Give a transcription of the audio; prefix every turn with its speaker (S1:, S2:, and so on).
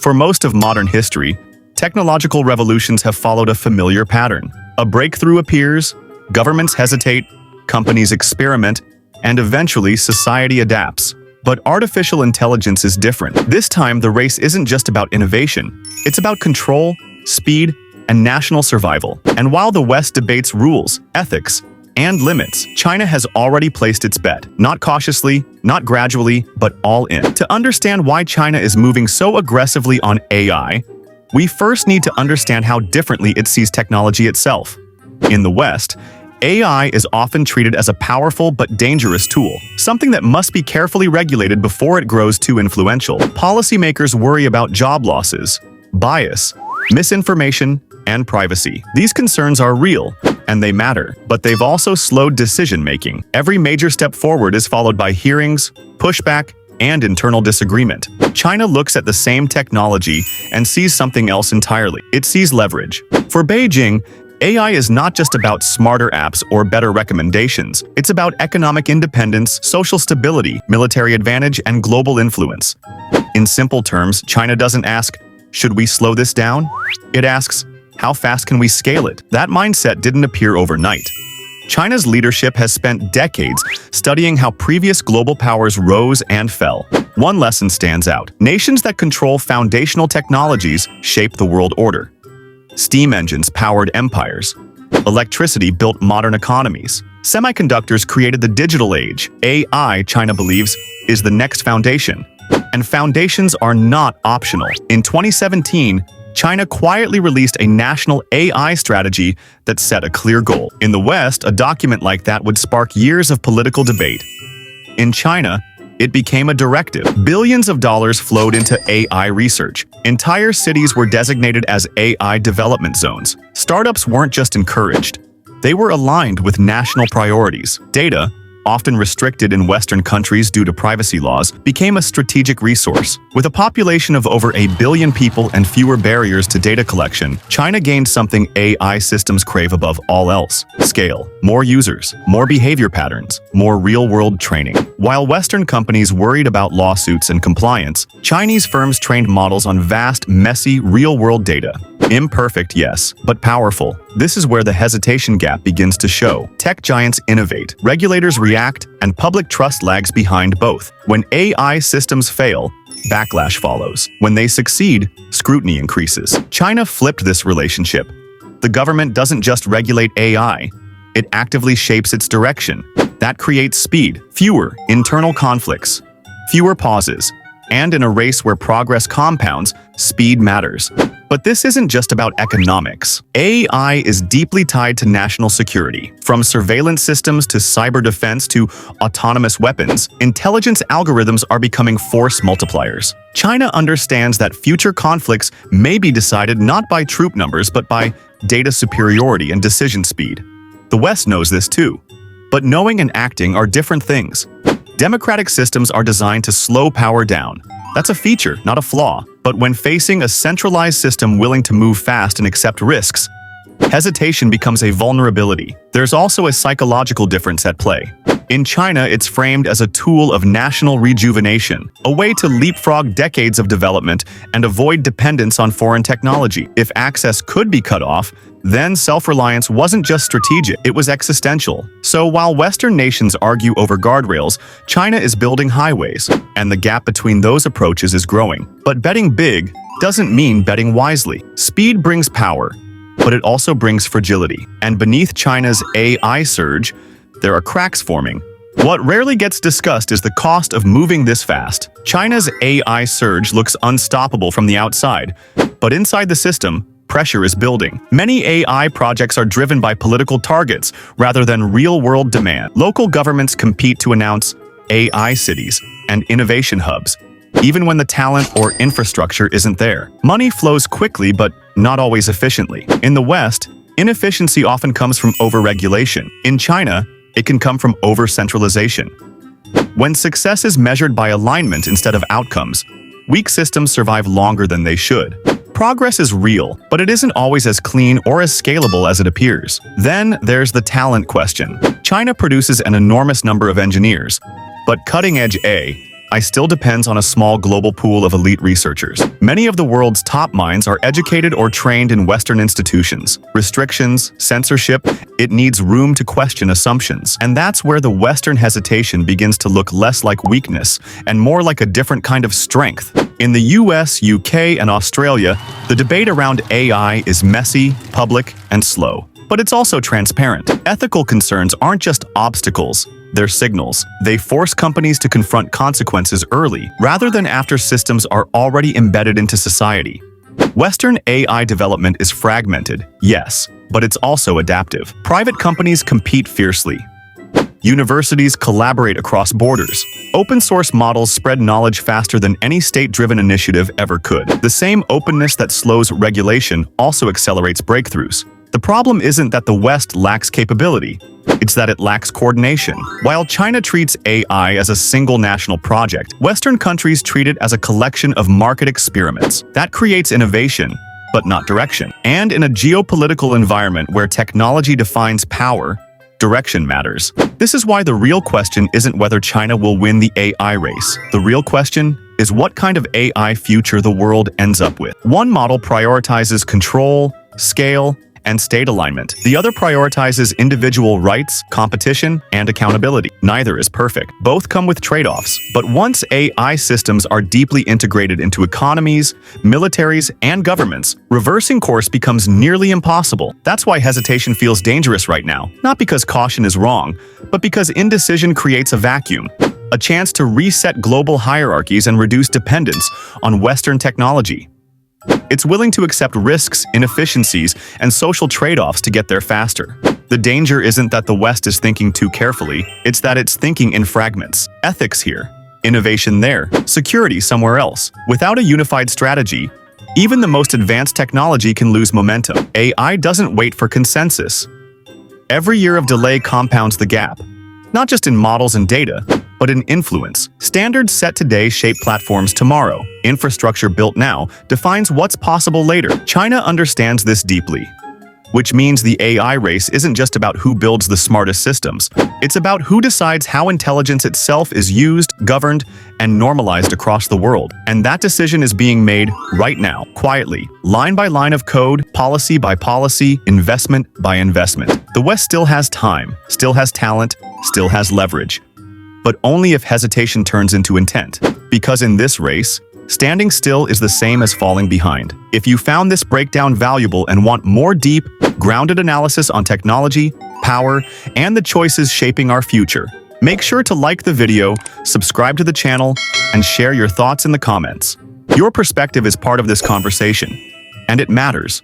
S1: For most of modern history, technological revolutions have followed a familiar pattern. A breakthrough appears, governments hesitate, companies experiment, and eventually society adapts. But artificial intelligence is different. This time, the race isn't just about innovation. It's about control, speed, and national survival. And while the West debates rules, ethics, and limits, China has already placed its bet. Not cautiously, not gradually, but all in. To understand why China is moving so aggressively on AI, we first need to understand how differently it sees technology itself. In the West, AI is often treated as a powerful but dangerous tool, something that must be carefully regulated before it grows too influential. Policymakers worry about job losses, bias, misinformation, and privacy. These concerns are real, and they matter, but they've also slowed decision-making. Every major step forward is followed by hearings, pushback, and internal disagreement. China looks at the same technology and sees something else entirely. It sees leverage. For Beijing, AI is not just about smarter apps or better recommendations. It's about economic independence, social stability, military advantage, and global influence. In simple terms, China doesn't ask, should we slow this down? It asks, how fast can we scale it? That mindset didn't appear overnight. China's leadership has spent decades studying how previous global powers rose and fell. One lesson stands out. Nations that control foundational technologies shape the world order. Steam engines powered empires. Electricity built modern economies. Semiconductors created the digital age. AI, China believes, is the next foundation. And foundations are not optional. In 2017, China quietly released a national AI strategy that set a clear goal. In the West, a document like that would spark years of political debate. In China, it became a directive. Billions of dollars flowed into AI research. Entire cities were designated as AI development zones. Startups weren't just encouraged. They were aligned with national priorities. Data, often restricted in Western countries due to privacy laws, became a strategic resource. With a population of over 1 billion people and fewer barriers to data collection, China gained something AI systems crave above all else: scale. More users, more behavior patterns, more real-world training. While Western companies worried about lawsuits and compliance, Chinese firms trained models on vast, messy, real-world data. Imperfect, yes, but powerful. This is where the hesitation gap begins to show. Tech giants innovate, regulators react, and public trust lags behind both. When AI systems fail, backlash follows. When they succeed, scrutiny increases. China flipped this relationship. The government doesn't just regulate AI, it actively shapes its direction. That creates speed, fewer internal conflicts, fewer pauses, and in a race where progress compounds, speed matters. But this isn't just about economics. AI is deeply tied to national security. From surveillance systems to cyber defense to autonomous weapons, intelligence algorithms are becoming force multipliers. China understands that future conflicts may be decided not by troop numbers but by data superiority and decision speed. The West knows this too. But knowing and acting are different things. Democratic systems are designed to slow power down. That's a feature, not a flaw. But when facing a centralized system willing to move fast and accept risks, hesitation becomes a vulnerability. There's also a psychological difference at play. In China, it's framed as a tool of national rejuvenation, a way to leapfrog decades of development and avoid dependence on foreign technology. If access could be cut off, then self-reliance wasn't just strategic, it was existential. So while Western nations argue over guardrails, China is building highways, and the gap between those approaches is growing. But betting big doesn't mean betting wisely. Speed brings power, but it also brings fragility. And beneath China's AI surge, there are cracks forming. What rarely gets discussed is the cost of moving this fast. China's AI surge looks unstoppable from the outside, but inside the system, pressure is building. Many AI projects are driven by political targets rather than real-world demand. Local governments compete to announce AI cities and innovation hubs, even when the talent or infrastructure isn't there. Money flows quickly, but not always efficiently. In the West, inefficiency often comes from overregulation. In China, it can come from over-centralization. When success is measured by alignment instead of outcomes, weak systems survive longer than they should. Progress is real, but it isn't always as clean or as scalable as it appears. Then there's the talent question. China produces an enormous number of engineers, but cutting-edge AI still depends on a small global pool of elite researchers. Many of the world's top minds are educated or trained in Western institutions. Restrictions, censorship, it needs room to question assumptions. And that's where the Western hesitation begins to look less like weakness and more like a different kind of strength. In the US, UK, and Australia, the debate around AI is messy, public, and slow. But it's also transparent. Ethical concerns aren't just obstacles, they're signals. They force companies to confront consequences early, rather than after systems are already embedded into society. Western AI development is fragmented, yes, but it's also adaptive. Private companies compete fiercely. Universities collaborate across borders. Open-source models spread knowledge faster than any state-driven initiative ever could. The same openness that slows regulation also accelerates breakthroughs. The problem isn't that the West lacks capability, it's that it lacks coordination. While China treats AI as a single national project, Western countries treat it as a collection of market experiments. That creates innovation, but not direction. And in a geopolitical environment where technology defines power, direction matters. This is why the real question isn't whether China will win the AI race. The real question is what kind of AI future the world ends up with. One model prioritizes control, scale, and state alignment. The other prioritizes individual rights, competition, and accountability. Neither is perfect. Both come with trade-offs. But once AI systems are deeply integrated into economies, militaries, and governments, reversing course becomes nearly impossible. That's why hesitation feels dangerous right now. Not because caution is wrong, but because indecision creates a vacuum. A chance to reset global hierarchies and reduce dependence on Western technology. It's willing to accept risks, inefficiencies, and social trade-offs to get there faster. The danger isn't that the West is thinking too carefully, it's that it's thinking in fragments. Ethics here, innovation there, security somewhere else. Without a unified strategy, even the most advanced technology can lose momentum. AI doesn't wait for consensus. Every year of delay compounds the gap, not just in models and data, but in influence. Standards set today shape platforms tomorrow. Infrastructure built now defines what's possible later. China understands this deeply, which means the AI race isn't just about who builds the smartest systems. It's about who decides how intelligence itself is used, governed, and normalized across the world. And that decision is being made right now, quietly, line by line of code, policy by policy, investment by investment. The West still has time, still has talent, still has leverage. But only if hesitation turns into intent. Because in this race, standing still is the same as falling behind. If you found this breakdown valuable and want more deep, grounded analysis on technology, power, and the choices shaping our future, make sure to like the video, subscribe to the channel, and share your thoughts in the comments. Your perspective is part of this conversation, and it matters.